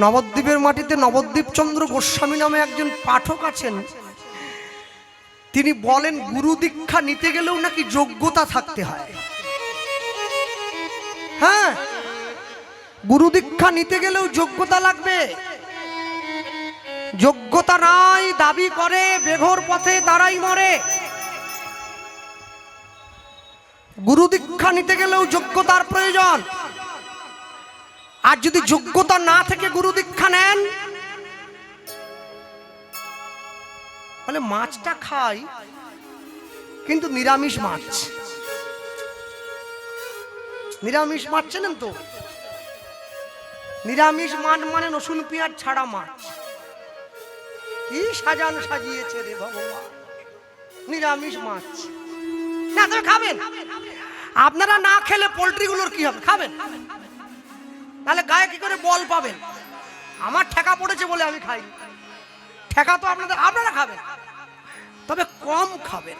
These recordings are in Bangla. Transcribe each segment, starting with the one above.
নবদ্বীপের মাটিতে নবদ্বীপ চন্দ্র গোস্বামী নামে একজন পাঠক আছেন। তিনি বলেন গুরু দীক্ষা নিতে গেলেও নাকি যোগ্যতা থাকতে হয়। হ্যাঁ, গুরু দীক্ষা নিতে গেলেও যোগ্যতা লাগবে। যোগ্যতা নাই দাবি করে বেঘর পথে তারাই মরে। গুরু দীক্ষা নিতে গেলেও যোগ্যতার প্রয়োজন। আর যদি যোগ্যতা না থেকে গুরু দীক্ষা নেন, তাহলে মাছটা খাই কিন্তু নিরামিষ মাছ। নিরামিষ মাছ চেনেন তো? নিরামিষ মাছ মানে রসুন পেঁয়াজ ছাড়া মাছ। কি সাজানো সাজিয়েছে রে ভগবান, নিরামিষ মাছ। না তবে খাবেন। আপনারা না খেলে পোল্ট্রিগুলোর কি হবে? খাবেন, তাহলে গায়ে কি করে বল পাবেন? আমার ঠেকা পড়েছে বলে আমি খাই। ঠেকা তো আপনারা খাবেন, তবে কম খাবেন।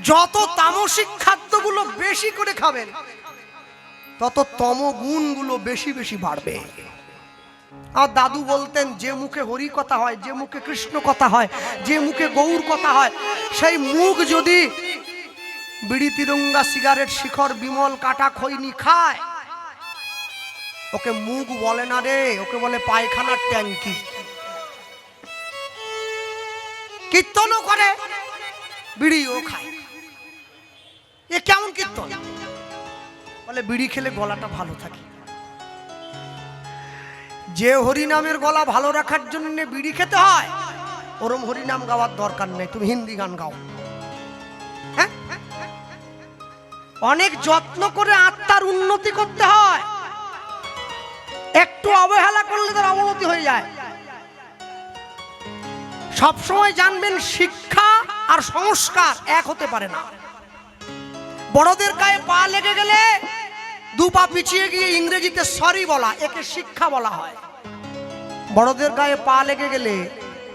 যত তামসিক খাদ্যগুলো বেশি করে খাবেন, তত তমগুণগুলো বেশি বেশি বাড়বে। আর দাদু বলতেন, যে মুখে হরি কথা হয়, যে মুখে কৃষ্ণ কথা হয়, যে মুখে গৌর কথা হয়, সেই মুখ যদি বিড়ি তিরঙ্গা সিগারেট শিখর বিমল কাটা খৈনি খায়, ওকে মুখ বলে না রে, ওকে বলে পায়খানার ট্যাঙ্কি। কীর্তনও করে, বিড়িও খায়। এ কেমন কীর্তন? বলে বিড়ি খেলে গলাটা ভালো থাকে। যে হরিনামের গলা ভালো রাখার জন্য বিড়ি খেতে হয়, ওরম হরিনাম গাওয়ার দরকার নেই, তুমি হিন্দি গান গাও। হ্যাঁ, অনেক যত্ন করে আত্মার উন্নতি করতে হয়। একটু অবহেলা করলে তার অবনতি হয়ে যায়। সবসময় জানবেন, শিক্ষা আর সংস্কার এক হতে পারে না। বড়দের গায়ে পা লেগে গেলে দু পা পিছিয়ে গিয়ে ইংরেজিতে সরি বলা, একে শিক্ষা বলা হয়। বড়দের গায়ে পা লেগে গেলে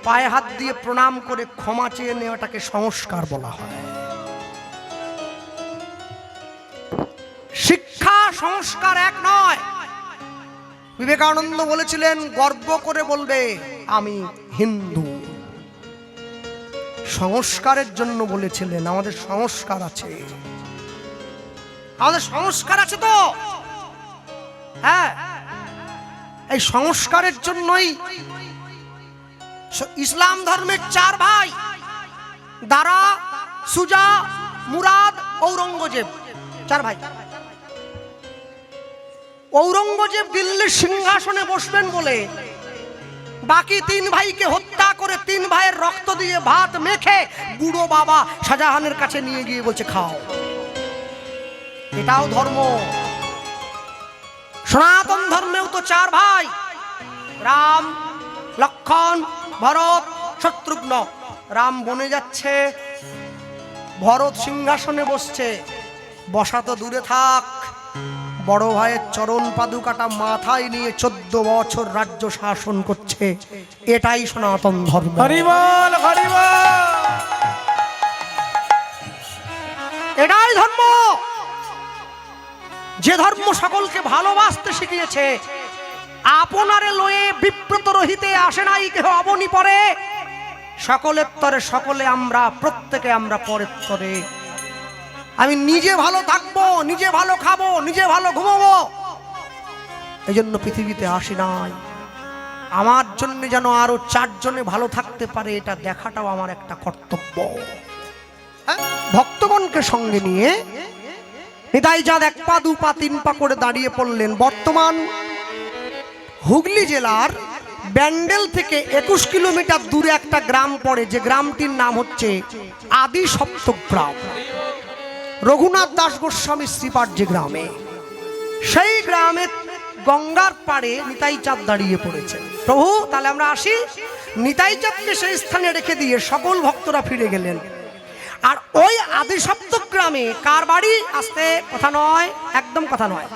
পায়ে হাত দিয়ে প্রণাম করে ক্ষমা চেয়ে নেওয়াটাকে সংস্কার বলা হয়। শিক্ষা সংস্কার এক নয়। বিবেকানন্দ বলেছিলেন, গর্ব করে বলবে আমি হিন্দু। সংস্কারের জন্য বলেছিলেন, আমাদের সংস্কার আছে, আমাদের সংস্কার আছে তো। হ্যাঁ, এই সংস্কারের জন্যই ইসলাম ধর্মের চার ভাই, দারা, সুজা, মুরাদ, ঔরঙ্গজেব, চার ভাই। ঔরঙ্গজেব দিল্লির সিংহাসনে বসবেন বলে বাকি তিন ভাইকে হত্যা করে তিন ভাইয়ের রক্ত দিয়ে ভাত মেখে বুড়ো বাবা শাহজাহানের কাছে নিয়ে গিয়ে বলছে খাও। এটাও ধর্ম। সনাতন ধর্মেও তো চার ভাই, রাম, লক্ষণ, ভরত, শত্রুঘ্ন। রাম বনে যাচ্ছে, ভরত সিংহাসনে বসছে। বসা তো দূরে থাক, বড় ভাইয়ের চরণ পাদুকাটা মাথায় নিয়ে 14 বছর রাজ্য শাসন করছে। এটাই সনাতন ধর্ম। হরিবল হরিবল, এটাই ধর্ম। যে ধর্ম সকলকে ভালোবাসতে শিখিয়েছে। আপনারে লয়ে বিব্রত রহিতে আসে নাই কেহ অবনি পরে, সকলের তরে সকলে আমরা, প্রত্যেকে আমরা পরের তরে। আমি নিজে ভালো থাকবো, নিজে ভালো খাবো, নিজে ভালো ঘুমাবো, এই জন্য পৃথিবীতে আসি নাই। আমার জন্য যেন আরো 4 জনে ভালো থাকতে পারে, এটা দেখাটাও আমার একটা কর্তব্য। ভক্তগণকে সঙ্গে নিয়ে নিতাই চাঁদ 1 পা 2 পা 3 পা করে দাঁড়িয়ে পড়লেন। বর্তমান হুগলি জেলার ব্যান্ডেল থেকে 21 কিলোমিটার দূরে একটা গ্রাম পড়ে, যে গ্রামটির নাম হচ্ছে আদি সপ্তগ্রাম। রঘুনাথ দাস গোস্বামী শ্রীপাঠ যে গ্রামে, সেই গ্রামে গঙ্গার পাড়ে নিতাই চাঁদ দাঁড়িয়ে পড়েছেন। প্রভু, তাহলে আমরা আসি। নিতাই চাঁদকে সেই স্থানে রেখে দিয়ে সকল ভক্তরা ফিরে গেলেন। আর ওই আদি সপ্তগ্রামে কার বাড়ি? আসতে কথা নয়, একদম কথা নয়।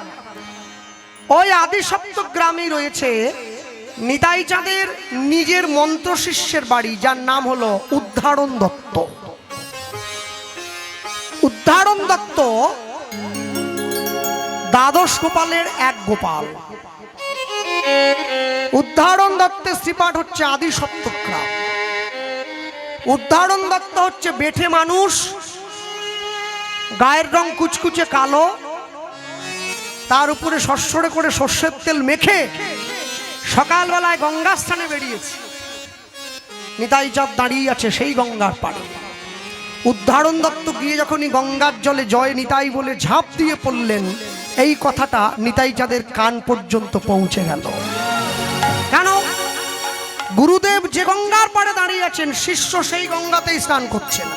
ওই আদি সপ্তগ্রামে রয়েছে নিতাই চাঁদের নিজের মন্ত্র শিষ্যের বাড়ি, যার নাম হলো উদ্ধারণ দত্ত। উদ্ধারণ দত্ত দ্বাদশ গোপালের এক গোপাল। উদ্ধারণ দত্তের শ্রীপাঠ হচ্ছে আদি সপ্তগ্রাম। উদ্ধারণ দত্ত হচ্ছে বেঠে মানুষ, গায়ের রং কুচকুচে কালো, তার উপরে সরসরে করে সর্ষের তেল মেখে সকালবেলায় গঙ্গা স্থানে বেরিয়েছে। নিতাই চাঁদ দাঁড়িয়ে আছে সেই গঙ্গার পাড়ে। উদ্ধারণ দত্ত গিয়ে যখনই গঙ্গার জলে জয় নিতাই বলে ঝাঁপ দিয়ে পড়লেন, এই কথাটা নিতাই চাঁদের কান পর্যন্ত পৌঁছে গেল। কেন? গুরুদেব যে গঙ্গার পাড়ে দাঁড়িয়ে আছেন, শিষ্য সেই গঙ্গাতেই স্নান করছেন।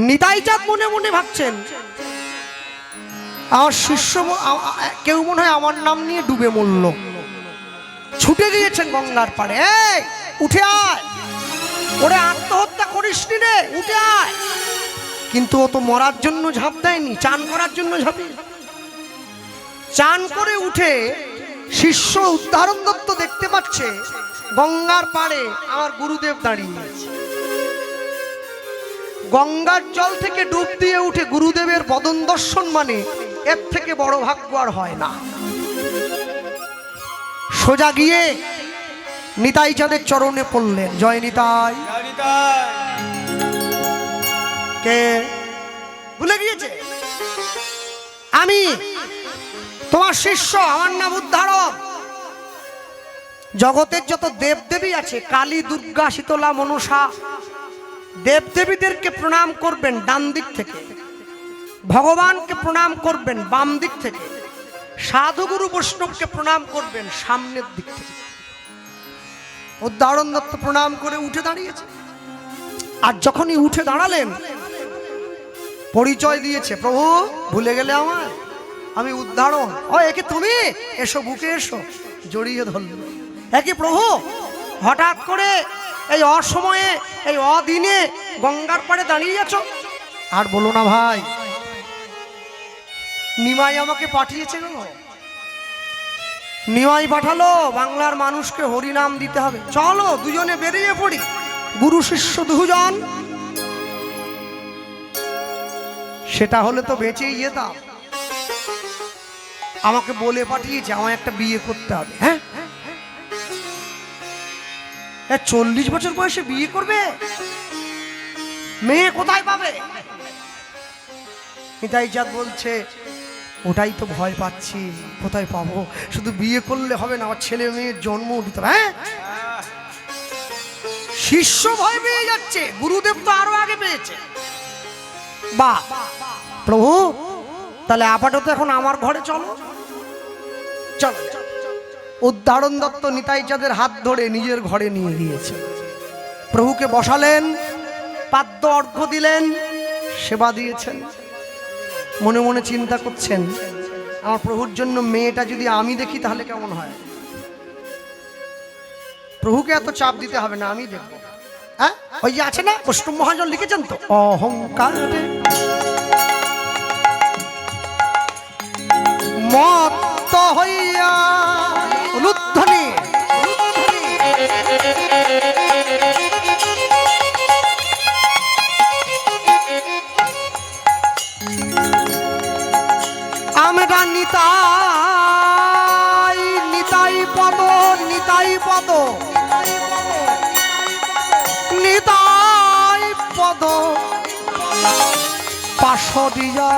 নিতাই চাঁদ মনে মনে ভাবছেন, আমার শিষ্য কেউ মনে হয় আমার নাম নিয়ে ডুবে মরল। ছুটে গিয়েছেন গঙ্গার পাড়ে, এই উঠে আয়, ওরে আত্মহত্যা করিস নি রে, উঠে আয়। কিন্তু ও তো মরার জন্য ঝাঁপ দেয়নি, চান করার জন্য ঝাঁপিয়ে। চান করে উঠে শিষ্য উদ্ধারণ দত্ত দেখতে পাচ্ছে গঙ্গার পাড়ে আমার গুরুদেব দাঁড়িয়ে আছে। গঙ্গার জল থেকে ডুব দিয়ে উঠে গুরুদেবের বদন দর্শন মানে এর থেকে বড় ভাগ্য আর হয় না। সোজা গিয়ে নিতাই চাঁদের চরণে পড়লেন, জয় নিতাই। কে ভুলে গিয়েছে? আমি তোমার শিষ্য, আমার নাম উদ্ধারণ। জগতের যত দেবদেবী আছে, কালী, দুর্গা, শীতলা, মনসা, দেবদেবীদেরকে প্রণাম করবেন ডান দিক থেকে, ভগবানকে প্রণাম করবেন বাম দিক থেকে, সাধুগুরু বৈষ্ণবকে প্রণাম করবেন সামনের দিক থেকে। উদ্ধারণ দত্ত প্রণাম করে উঠে দাঁড়িয়েছে। আর যখনই উঠে দাঁড়ালেন, পরিচয় দিয়েছে, প্রভু ভুলে গেলে আমার, আমি উদ্ধারণ। ও একে তুমি, এসো বুকে এসো, জড়িয়ে ধরল। একে প্রভু হঠাৎ করে এই অসময়ে, এই অদিনে গঙ্গার পাড়ে দাঁড়িয়ে আছো? আর বলো না ভাই, নিমাই আমাকে পাঠিয়েছে গো, নিমাই পাঠালো, বাংলার মানুষকে হরিনাম দিতে হবে, চলো দুজনে বেরিয়ে পড়ি। গুরু শিষ্য দুজন, সেটা হলে তো বেঁচেই যেতাম। আমাকে বলে পাঠিয়েছে আমায় একটা বিয়ে করতে হবে। হ্যাঁ, 40 বছর বয়সে বিয়ে করবে? মেয়ে কোথায় পাবে? নিতাই চাঁদ বলছে, ওটাই তো ভয় পাচ্ছি, কোথায় পাবো? শুধু বিয়ে করলে হবে না, আমার ছেলে মেয়ের জন্ম দিতে হবে। হ্যাঁ, শিষ্য ভয় পেয়ে যাচ্ছে, গুরুদেব তো আরো আগে পেয়েছে। বাহ প্রভু, তাহলে আপাতত এখন আমার ঘরে চলো। চলো। উদ্ধারণ দত্ত নিতাই চাঁদের হাত ধরে নিজের ঘরে নিয়ে গিয়েছে। প্রভুকে বসালেন, পাদ্য অর্ঘ্য দিলেন, সেবা দিয়েছেন। মনে মনে চিন্তা করছেন, আমার প্রভুর জন্য মেয়েটা যদি আমি দেখি তাহলে কেমন হয়। প্রভুকে এত চাপ দিতে হবে না, আমি দেখব। হ্যাঁ, ওই যে আছে না, বৈষ্ণব মহাজন লিখেছেন তো, অহংকারে মত্ত হইয়া রুদ্ধনি আমরা নিতাই, নিতাই পদ, নিতাই পদ, নিতাই পদ পাশরিয়া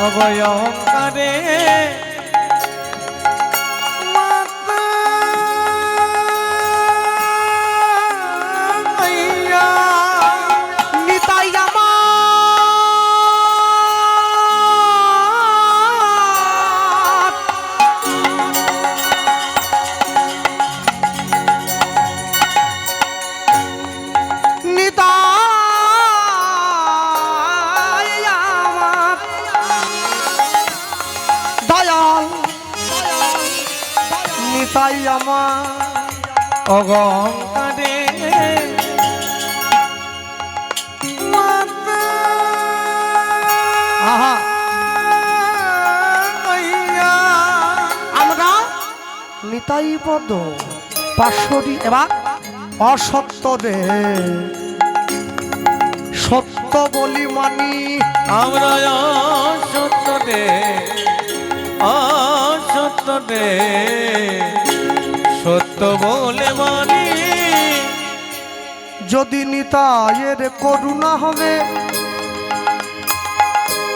অবয়ঙ্কারে নিতাই আমার তাই আমার অগঙ্কারে আমরা নিতাই পদ পাশরি। এবার অসত্য রে সত্য বলি মানি, আমরা অসত্য রে অসত্য রে সত্য বলে মানি। যদি নিতাইয়ের করুণা হবে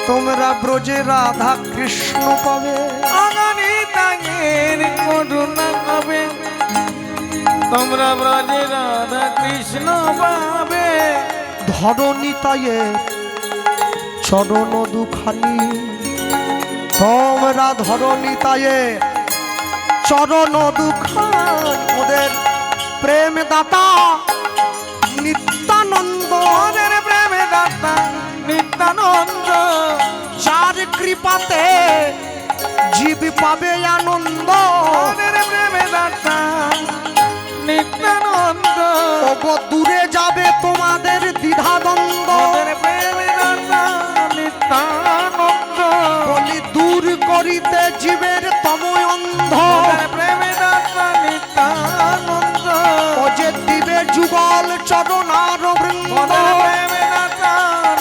তোমরা ব্রজে রাধা কৃষ্ণ পাবে। নিতাইয়ের করুণা হবে তোমরা ব্রজে রাধা কৃষ্ণ পাবে। ধরো নিতাইয়ের চরণ দুখানি তোমরা ধরো নিতাইয়ের চরণ দুখানি। ওদের প্রেম দাতা নিত্যানন্দ, ওদের প্রেম দাতা নিত্যানন্দ, যার কৃপাতে জীব পাবে আনন্দ। ওদের প্রেম দাতা নিত্যানন্দ, ওগো দূরে যাবে তোমাদের দ্বিধাদ্বন্দ্ব। ওদের প্রেম দাতা নিত্যানন্দ, বলি দূর করিতে জীবের তময় অন্ধ। ওদের প্রেম দাতা নিত্যানন্দ, ও যে দিবে যুগল চরণার বৃন্দ। ওদের প্রেম দাতা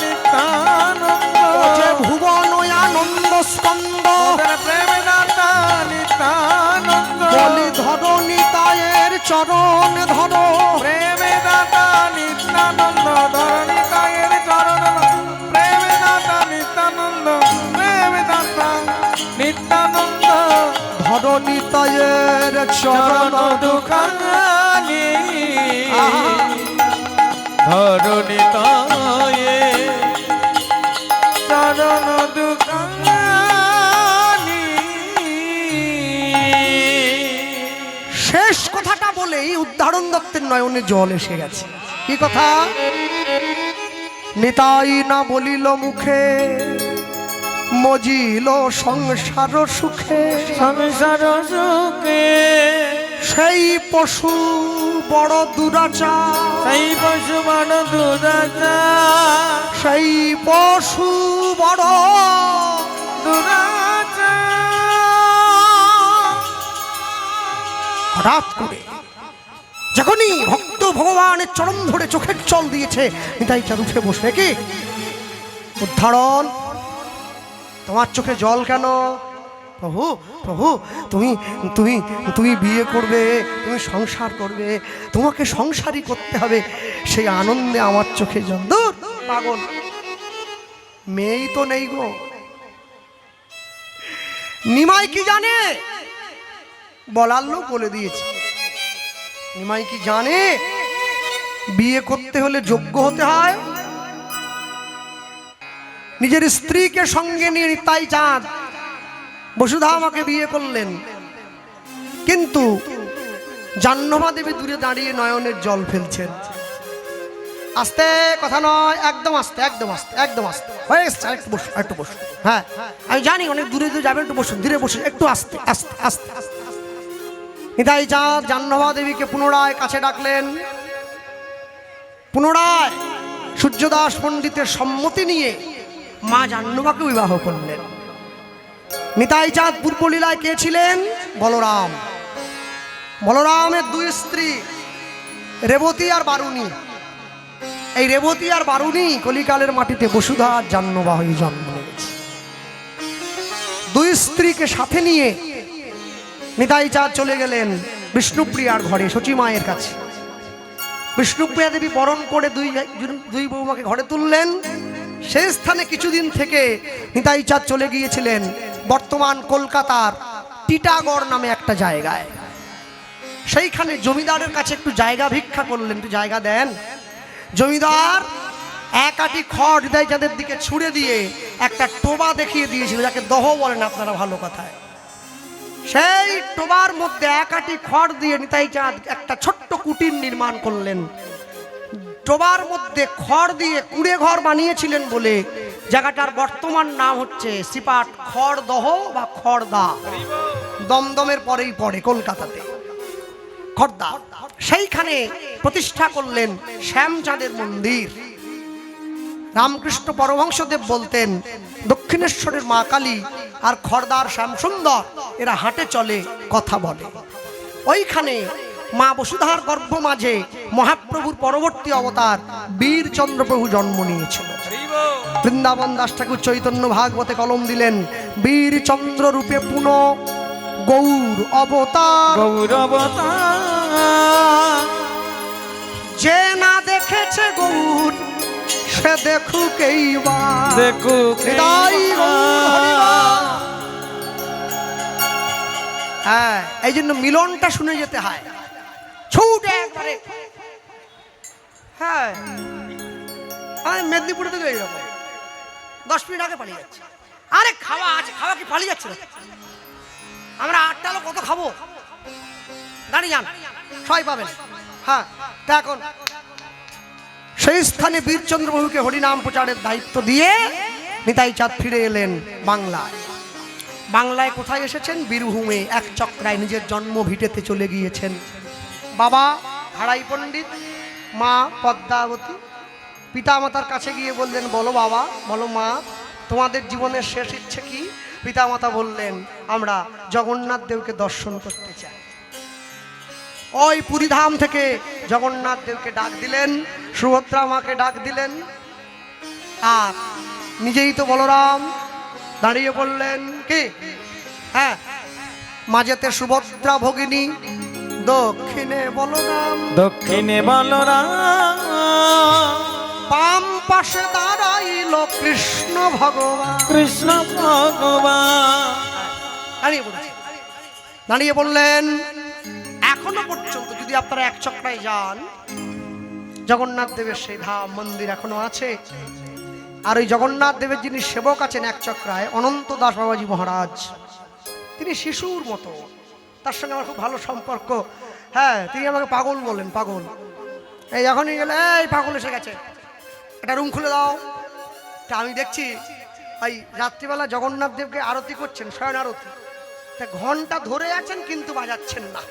নিত্যানন্দ, ও যে ভুবন আনন্দ স্কন্দ। ওদের প্রেম দাতা নিত্যানন্দ, বলি ধরো নিতাইয়ের চরণ ধরো। প্রেম দাতা নিত্যানন্দ, ধরো নিতাইয়ের চরণ। প্রেম দাতা নিত্যানন্দ, প্রেম দাতা নিত্যানন্দ, ধরো নিতাইয়ের চরণ দুখানি। ধরো নিতাইয়ের চরণ দুখানি। শেষ কথাটা বলেই উদাহরণ দত্তের নয়নে জল এসে গেছে। কি কথা? নিতাই না বলিল মুখে মজিল সংসার সুখে। সংসার সুখে সেই পশু বড় দুরাচার, সেই পশু বড় দুরাচার, সেই পশু বড় দুরাচার। হঠাৎ করে যখনই ভক্ত ভগবানের চরণ ধরে চোখের জল দিয়েছে, নিতাই চাঁদ উঠে বসে, কি উদ্ধারণ, তোমার চোখে জল কেন? প্রভু প্রভু তুমি তুমি তুমি বিয়ে করবে, তুমি সংসার করবে, তোমাকে সংসারই করতে হবে, সেই আনন্দে আমার চোখে জল। দূর পাগল, মেয়েই তো নেই গো। নিমাই কি জানে? বলার লোক বলে দিয়েছে। নিমাই কি জানে বিয়ে করতে হলে যোগ্য হতে হয়? নিজের স্ত্রীকে সঙ্গে নিয়ে নিতাই চাঁদ বসুধা আমাকে বিয়ে করলেন, কিন্তু জাহ্নবী দেবী দূরে দাঁড়িয়ে নয়নের জল ফেলছেন। আস্তে, কথা নয়, একদম আস্তে, একদম আস্তে, একদম আস্তে। হয়ে গেছে, একটু বসুন, একটু বসুন। হ্যাঁ আমি জানি অনেক দূরে দূরে যাবেন, একটু বসুন, ধীরে বসুন, একটু আস্তে আস্তে আস্তে আস্তে। নিতাই চাঁদ জাহ্নবী দেবীকে পুনরায় কাছে ডাকলেন। পুনরায় সূর্যদাস পণ্ডিতের সম্মতি নিয়ে মা জাহ্নবীকে বিবাহ করলেন। নিতাই চাঁদ পূর্বলীলায় কে ছিলেন? বলরাম। বলরামের দুই স্ত্রী রেবতী আর বারুণী। এই রেবতী আর বারুণী কলিকালের মাটিতে বসুধা আর জাহ্নবী হয়ে জন্ম নিয়েছে। দুই স্ত্রীকে সাথে নিয়ে নিতাই চাঁদ চলে গেলেন বিষ্ণুপ্রিয়ার ঘরে, সচী মায়ের কাছে। বিষ্ণুপ্রিয়া দেবী বরণ করে দুই বৌমাকে ঘরে তুললেন। সেই স্থানে কিছুদিন থেকে নিতাই চাঁদ চলে গিয়েছিলেন বর্তমান কলকাতার টিটাগড় নামে একটা জায়গায়। সেইখানে জমিদারের কাছে একটু জায়গা ভিক্ষা করলেন, একটু জায়গা দেন। জমিদার এক আটি খড় নিতাই চাঁদের দিকে ছুঁড়ে দিয়ে একটা টোবা দেখিয়ে দিয়েছিল, যাকে দহ বলেন আপনারা ভালো কথায়। সেই টোবার মধ্যে এক আটি খড় দিয়ে নিতাই চাঁদ একটা ছোট্ট কুটির নির্মাণ করলেন। টোবার মধ্যে খড় দিয়ে কুড়ে ঘর বানিয়েছিলেন বলে জায়গাটার বর্তমান নাম হচ্ছে সিপাট খড়দহ বা খড়দা। দমদমের পরেই পড়ে কলকাতাতে খড়দা। সেইখানে প্রতিষ্ঠা করলেন শ্যামচাঁদের মন্দির। রামকৃষ্ণ পরমহংসদেব বলতেন, দক্ষিণেশ্বরের মা কালী আর খড়দার শ্যামসুন্দর এরা হাঁটে চলে, কথা বলে। ওইখানে মা বসুধার গর্ভ মাঝে মহাপ্রভুর পরবর্তী অবতার বীরচন্দ্র প্রভু জন্ম নিয়েছিল। বৃন্দাবন দাস ঠাকুর চৈতন্য ভাগবতে কলম দিলেন, বীরচন্দ্র রূপে পুনঃ গৌর অবতার। গৌরবতার যে না দেখেছে গৌর সে দেখুক এইবার, দেখুক হৃদয় গৌর হরিবার। হ্যাঁ, এই জন্য মিলনটা শুনে যেতে হয়, ছুটে একবারে। হ্যাঁ, আমি মেদিনীপুরে থেকে এইরকম 10 মিনিট আগে পালিয়ে যাচ্ছে। আরে খাওয়া আছে, খাওয়া কি পালিয়ে যাচ্ছে না? আমরা 8টা লোক কত খাবো? দাঁড়িয়ে যান, সবাই পাবেন। হ্যাঁ, তা এখন সেই স্থানে বীরচন্দ্র বাবুকে হরিনাম প্রচারের দায়িত্ব দিয়ে নিতাই চাঁদ ফিরে এলেন বাংলায়। বাংলায় কোথায় এসেছেন? বীরভূমে এক চক্রায় নিজের জন্ম ভিটেতে চলে গিয়েছেন। বাবা হারাই পণ্ডিত, মা পদ্মাবতী। পিতা মাতার কাছে গিয়ে বললেন, বলো বাবা, বলো মা, তোমাদের জীবনের শেষ ইচ্ছে কি? পিতা মাতা বললেন, আমরা জগন্নাথ দেবকে দর্শন করতে চাই। ওই পুরীধাম থেকে জগন্নাথ দেবকে ডাক দিলেন, সুভদ্রা মাকে ডাক দিলেন, আর নিজেই তো বলরাম দাঁড়িয়ে পড়লেন। কি? হ্যাঁ, মাঝেতে সুভদ্রা ভগিনী, দক্ষিণে বলরাম, দক্ষিণে বলরাম, বাম পাশে দাঁড়াইল কৃষ্ণ ভগবান। কৃষ্ণ ভগবান দাঁড়িয়ে পড়েছে, দাঁড়িয়ে বললেন, এখনো পর্যন্ত যদি আপনারা এক চক্রায় যান, জগন্নাথ দেবের সেই ধাম মন্দির এখনো আছে। আর ওই জগন্নাথ দেবের যিনি সেবক আছেন এক চক্রায়, অনন্ত দাস বাবাজি মহারাজ, তিনি শিশুর মতো, তার সঙ্গে আমার খুব ভালো সম্পর্ক। হ্যাঁ, তিনি আমাকে পাগল বলেন, পাগল। এই যখনই গেলে, এই পাগল এসে গেছে, একটা রুম খুলে দাও। তা আমি দেখছি ওই রাত্রিবেলা জগন্নাথ দেবকে আরতি করছেন, শয়ন আরতি, তা ঘন্টা ধরে আছেন কিন্তু বাজাচ্ছেন না।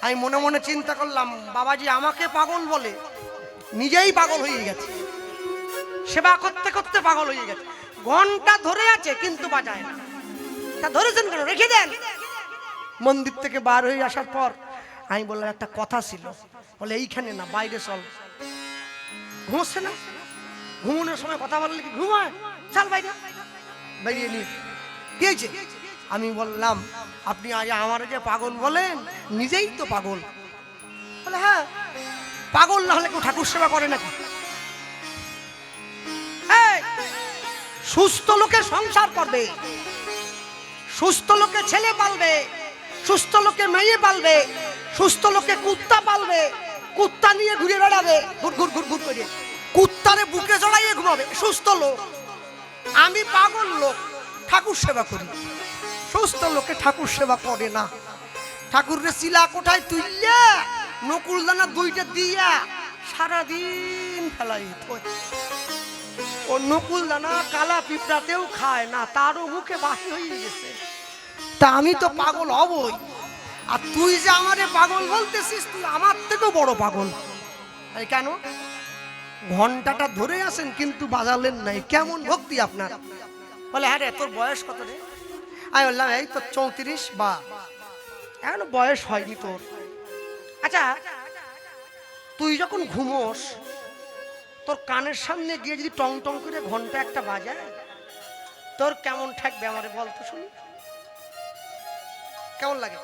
আমি মনে মনে চিন্তা করলাম, বাবাজি আমাকে পাগল বলে, নিজেই পাগল হয়ে গেছে, সেবা করতে করতে পাগল হয়ে গেছে। ঘন্টা ধরে আছে কিন্তু বাজায় না। তা ধরেছেন কেন? রেখে দেন। মন্দির থেকে বার হয়ে আসার পর আমি বললাম, একটা কথা ছিল। বলে, এইখানে না, বাইরে চল। ঘুমোচ্ছে না? ঘুমানোর সময় কথা বললে কি ঘুমায়? চল বাইরে। বেরিয়ে নিয়ে গিয়েছে। আমি বললাম, আপনি আজ আমার যে পাগল বলেন, নিজেই তো পাগল। বলে, হ্যাঁ, পাগল না হলে কেউ ঠাকুর সেবা করে নাকি? সুস্থ লোকে সংসার করবে, সুস্থ লোকে ছেলে পালবে, সুস্থ লোকে মেয়ে পালবে, সুস্থ লোকে কুত্তা পালবে, কুত্তা নিয়ে ঘুরে বেড়াবে, ঘুর ঘুর ঘুর ঘুর করে, কুত্তারে বুকে জড়াইয়ে ঘুমাবে, সুস্থ লোক। আমি পাগল লোক, ঠাকুর সেবা করি। সুস্থ লোকে ঠাকুর সেবা করে না। ঠাকুরের চিলা কোঠায় তুললে নকুল দানা 2টা দিয়া সারাদিন ফেলাই। ও নকুল দানা কালা পিঁপড়াতেও খায় না, তারও মুখে বাসি হয়ে গেছে। তা আমি তো পাগল হবই। আর তুই যে আমারে পাগল বলতেছিস, তুই আমার থেকেও বড় পাগল। আরে কেন? ঘন্টাটা ধরে আছেন কিন্তু বাজালেন নাই, কেমন ভক্তি আপনার? বলে, হ্যাঁ রে, তোর বয়স কত রে? আমি বললাম, এই তো 34, বা এখনো বয়স হয়নি তোর। আচ্ছা, তুই যখন ঘুমোস, তোর কানের সামনে গিয়ে যদি টং টং করে ঘন্টা একটা বাজায়, তোর কেমন ঠেকবে আমারে বল তো শুনি? কেমন লাগে?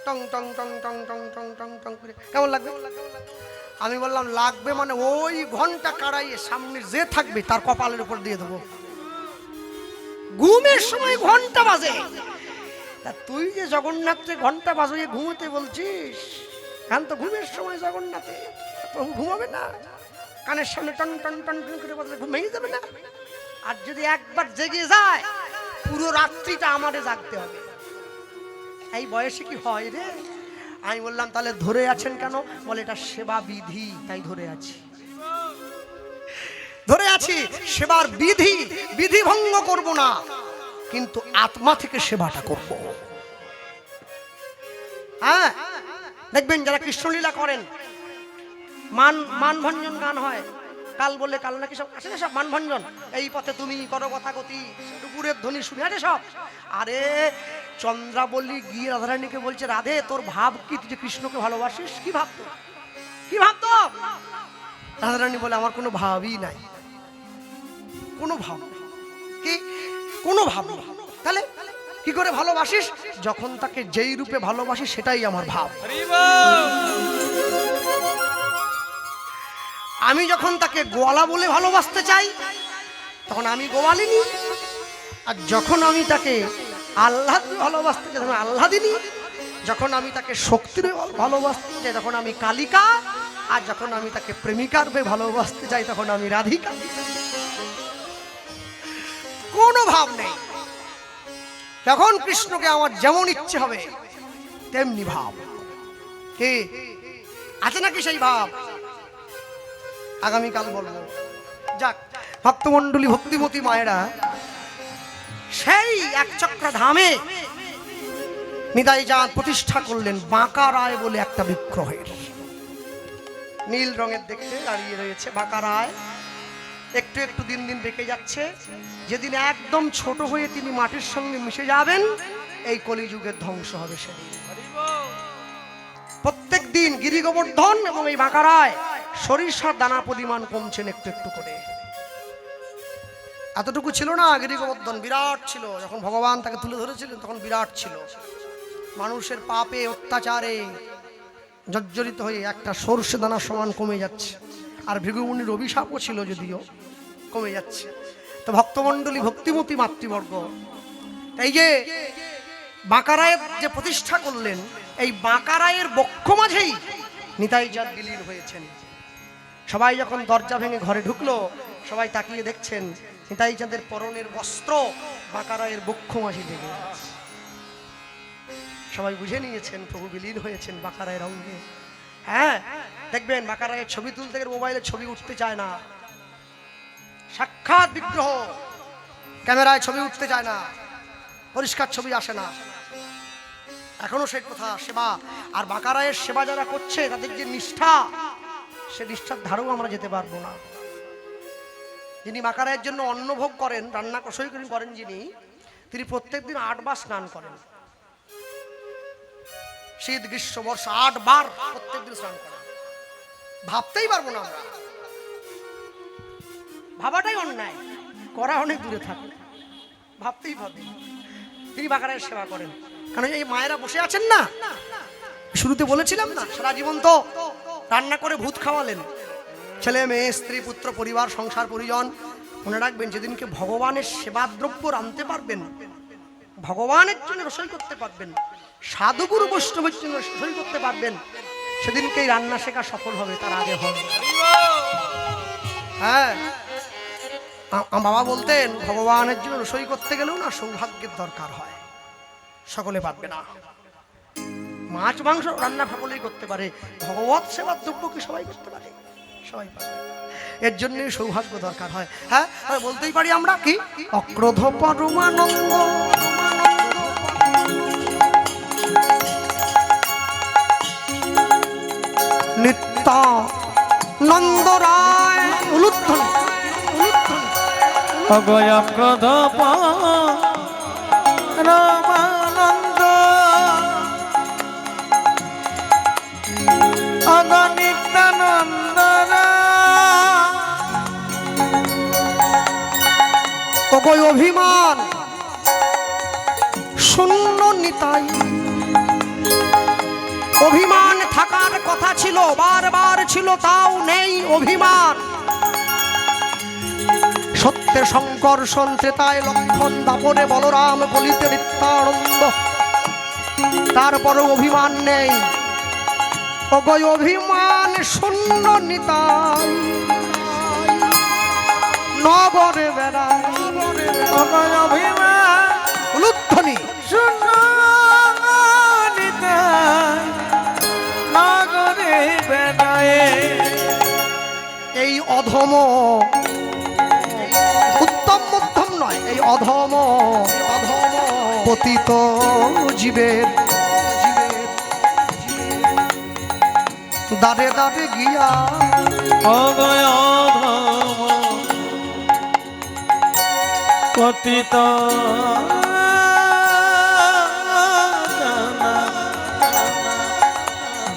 টং টং টং টং টং টং টং টং করে কেমন লাগবে? আমি বললাম, লাগবে মানে ওই ঘন্টা কাড়াইয়ে সামনে যে থাকবে তার কপালের উপর দিয়ে দেবো। ঘুমের সময় ঘন্টা বাজে। তা তুই যে জগন্নাথে ঘন্টা বাজিয়ে ঘুমোতে বলছিস, এখন তো ঘুমের সময় জগন্নাথে, প্রভু ঘুমাবে না? কানের সামনে টন টন টন টন করে বাজলে ঘুমিয়ে যাবে না? আর যদি একবার জেগে যায়, পুরো রাত্রিটা আমারে জাগতে হবে। এই বয়সে কি হয় রে? আমি বললাম, তাহলে ধরে আছেন কেন? বলে, এটা সেবা বিধি, তাই ধরে আছি। ধরে আছি, সেবার বিধি, বিধি ভঙ্গ করব না, কিন্তু আত্মা থেকে সেবাটা করব। হ্যাঁ, দেখবেন যারা কৃষ্ণলীলা করেন, মানভঞ্জন গান হয়, কাল বলে কাল নাকি সব আছে না, সব মানভঞ্জন। এই পথে তুমি করো কথা গতি, দুপুরের ধ্বনি শুনে আছে সব। আরে চন্দ্রাবলী গিয়ে রাধারানীকে বলছে, রাধে তোর ভাব কি, তুই যে কৃষ্ণকে ভালোবাসিস? কি ভাবতো, কি ভাবতো? রাধারানী বলে, আমার কোনো ভাবই নাই, কোনো ভাব কি, কোনো ভাব। তাহলে কি করে ভালোবাসিস? যখন তাকে যেই রূপে ভালোবাসিস সেটাই আমার ভাব। আমি যখন তাকে গোয়ালা বলে ভালোবাসতে চাই তখন আমি গোয়ালিনী, আর যখন আমি তাকে আল্লাহ ভালোবাসতে চাই তখন আল্লাহ দিনী, যখন আমি তাকে শক্তির ভালোবাসতে চাই তখন আমি কালিকা, আর যখন আমি তাকে প্রেমিকার রূপে ভালোবাসতে চাই তখন আমি রাধিকা। কোনো ভাব নেই। যখন কৃষ্ণকে আমার যেমন ইচ্ছে হবে তেমনি ভাব। কে আছে নাকি সেই ভাব? আগামীকাল বলবো। যাক, ভক্তমণ্ডলী ভক্তিমতী মায়েরা সেই একচক্রা ধামে নিতাই চাঁদ প্রতিষ্ঠা করলেন বাঁকা রায় বলে একটা বিগ্রহের। নীল রঙের দেখতে দাঁড়িয়ে রয়েছে বাঁকা রায়, একটু একটু দিন দিন বেঁকে যাচ্ছে। যেদিন একদম ছোট হয়ে তিনি মাটির সঙ্গে মিশে যাবেন, এই কলিযুগের ধ্বংস হবে সেদিন। প্রত্যেক দিন গিরি গোবর্ধন এবং এই বাঁকা রায় সরিষার দানা পরিমাণ কমছেন একটু একটু করে। এতটুকু ছিল না, গিরি গোবর্ধন বিরাট ছিল। যখন ভগবান তাকে তুলে ধরেছিলেন তখন বিরাট ছিল। মানুষের পাপে অত্যাচারে জর্জরিত হয়ে একটা সরষে দানা সমান কমে যাচ্ছে। আর ভৃগুমুনির অভিশাপও ছিল, যদিও কমে যাচ্ছে। তো ভক্তমণ্ডলী ভক্তিমতী মাতৃবর্গ এই যে বাঁকা রায়ের যে প্রতিষ্ঠা করলেন, এই বাঁকা রায়ের বক্ষ মাঝেই নিতাই চাঁদ বিলীন হয়েছেন। সবাই যখন দরজা ভেঙে ঘরে ঢুকলো, সবাই তাকিয়ে দেখছেন নিতাই চাঁদের পরনের বস্ত্র বাঁকা রায়ের বক্ষ মাঝে লেগে আছে। সবাই বুঝে নিয়েছেন প্রভু বিলীন হয়েছেন বাঁকা রায়ের অঙ্গে। হ্যাঁ, দেখবেন বাঁকা রায়ের ছবি তুলতে গেলে মোবাইলে ছবি উঠতে চায় না, সাক্ষাৎ বিগ্রহ, ক্যামেরায় ছবি উঠতে চায় না, পরিষ্কার ছবি আসে না। এখনো সেই কথা সেবা। আর বাঁকা রায়ের সেবা যারা করছে তাদের যে নিষ্ঠা, সে নিষ্ঠার ধারেও আমরা যেতে পারবো না। যিনি বাঁকা রায়ের জন্য অন্ন ভোগ করেন, রান্না কষাই করেন যিনি, তিনি প্রত্যেক দিন 8 বার স্নান করেন। শীত গ্রীষ্ম বর্ষা 8 বার প্রত্যেক দিন স্নান করেন। ভাবতেই পারবো না আমরা, ভাবাটাই অন্যায়, করা অনেক দূরে থাকে, ভাবতেই ভাবে। তিনি বাঁকা রায়ের সেবা করেন। কারণ এই মায়েরা বসে আছেন না, শুরুতে বলেছিলাম না, সারা জীবন তো রান্না করে ভূত খাওয়ালেন, ছেলে মেয়ে স্ত্রী পুত্র পরিবার সংসার পরিজন। মনে রাখবেন, যেদিনকে ভগবানের সেবাদ্রব্য রাঁধতে পারবেন, ভগবানের জন্য রসই করতে পারবেন, সাধুগুরু বৈষ্ণবের জন্য রসই করতে পারবেন, সেদিনকেই রান্না শেখা সফল হবে, তার আগে হবে। হ্যাঁ, বাবা বলতেন ভগবানের জন্য রসই করতে গেলেও না সৌভাগ্যের দরকার হয়, সকলে পারবে না। মাছ মাংস রান্না সকলেই করতে পারে, ভগবত সেবার দ্রব্য কি সবাই করতে পারে? সবাই পারে। এর জন্যই সৌভাগ্য দরকার হয়। হ্যাঁ, বলতেই পারি আমরা কি অক্রোধ পরমানন্দ নিত্যানন্দ রায় উলুধ্বনি অগয় ক্রোধ পরমানন্দ অগণিতানন্দ অগয় অভিমান শূন্য নিতাই। অভিমান থাকার কথা ছিল, বারবার ছিল, তাও নেই অভিমান। সত্যে শঙ্কর সন্ত্রেতায় লক্ষণ দাপনে বলরাম বলিতে নিত্যানন্দ, তারপরও অভিমান নেই। অগয় অভিমান শূন্য নিতাই, নগরে বেড়ায় অগয় অভিমান উলুধ্বনি শূন্য নিতাই, নগরে বেড়ায়। এই অধম, উত্তম মধ্যম নয়, এই অধম পতিত জীবের দাঁড়ে দাঁড়ে গিয়া অগয় অধম পতিত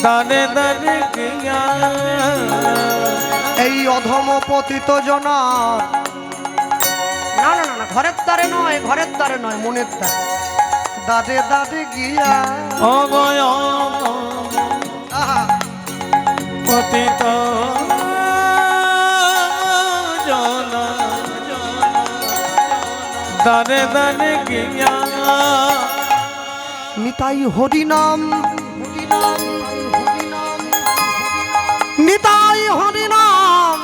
দানে দানে গিয়া। এই অধম পতিত জনার, না না না, ঘরের দ্বারে নয়, ঘরের দ্বারে নয়, মনের দ্বারে। দাঁড়ে দাঁড়ে গিয়া অগয় আহা, পতিত জনা দারে দারে গিয়া নিতাই হরিনাম নিতাই হরিনাম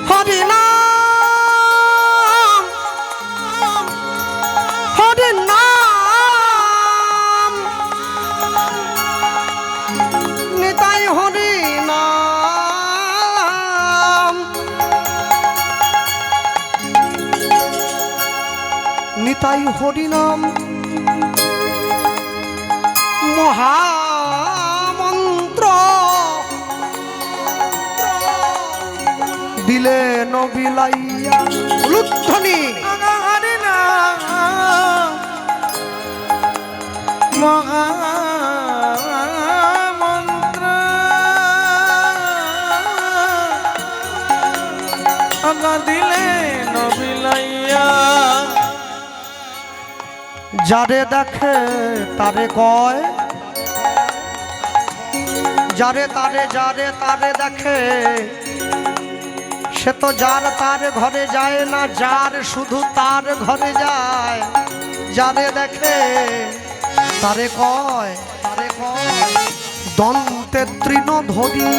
হরিনাম হরিনাম নিতাই হরিনাম নিতাই হরিনাম মহামন্ত্র দিলে নবিলাইয়া লুদ্ধনি হরি নাম মহামন্ত্র দিলে নবিলাইয়া যারে দেখে তারে কয় যারে তারে দেখে সে তো যার তার ঘরে যায় না, যার শুধু তার ঘরে যায়। যারে দেখে তারে কয় দন্তে তৃণ ধরি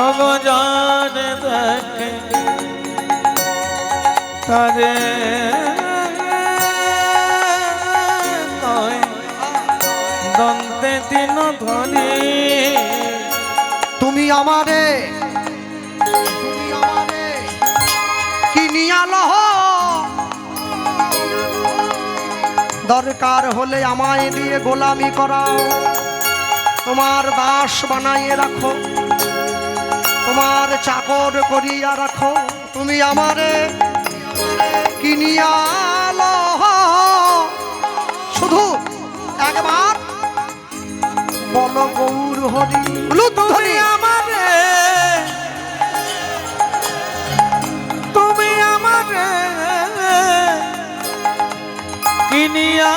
অগজানে দেখে তারে দন্তে তিন ধরি তুমি আমারে কিনিয়া লহ, দরকার হলে আমায় দিয়ে গোলামি করাও, তোমার দাস বানাইয়ে রাখো, তোমার চাকর করিয়া রাখো। তুমি আমারে কিনিয়া লহ, শুধু একবার বল গৌর হরি তুমি আমারে কিনিয়া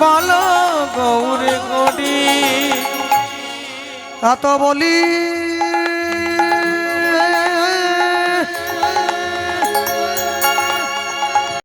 বলো গৌর গড়ি এত বলি